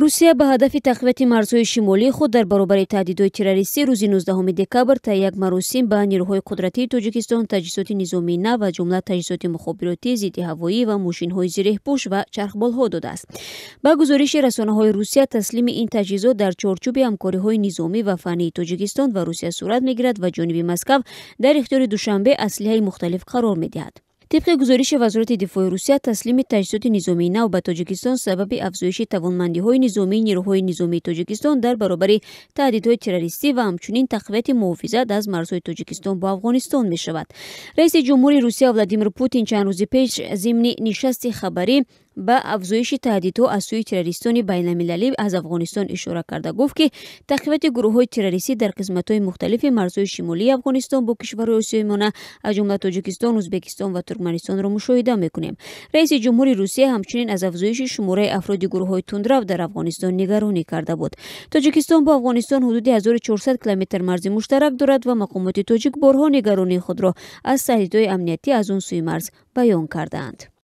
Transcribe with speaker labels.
Speaker 1: русия ба ҳадафи тақвияти марзҳои шимолии худ дар баробари таҳдидҳои террористӣ рӯзи 19 декабр та як маросим ба нирӯҳои қудратии Тоҷикистон таҷҳизоти низомии нав ва ҷумла таҷҳизоти мухобиротӣ, зидди ҳавоӣ ва мошинҳои зирехпӯш ва чархболҳо додааст. Ба гузориши расонаҳои Русия, таслими ин таҷҳизот дар чорчӯби ҳамкориҳои низомӣ ва фаннии Тоҷикистон ва Русия сурат мегирад ва ҷониби Москав дар ихтиёри Душанбе аслиҳаи мухталиф қарор медиҳад. طبق گزارش وزارت دفاع روسیه تسلیم تجهیزات نظامی نو به تاجیکستان سبب افزایش توانمندی‌های نظامی نیروهای نظامی تاجیکستان در برابر تهدیدهای تروریستی و همچنین تقویت محافظت از مرزهای تاجیکستان با افغانستان می‌شود. رئیس جمهور روسیه ولادیمیر پوتین چند روز پیش ضمن نشست خبری با افزایش تهدیدها از سوی تروریستان بین‌المللی از افغانستان اشاره کرده گفت که تقویت گروه‌های تروریستی در قسمت‌های مختلف مرزهای شمالی افغانستان با کشورهای آسیایی مانند از جمله تاجیکستان، ازبکستان و ترکمنستان را مشاهده می‌کنیم. رئیس جمهور روسیه همچنین از افزایش شماره افراد گروه‌های تندرو در افغانستان نگرانی کرده بود. تاجیکستان با افغانستان حدود 1400 کیلومتر مرز مشترک دارد و مقامات تاجیک بارها نگرانی خود را از تهدیدهای امنیتی از آن سوی مرز بیان کردند.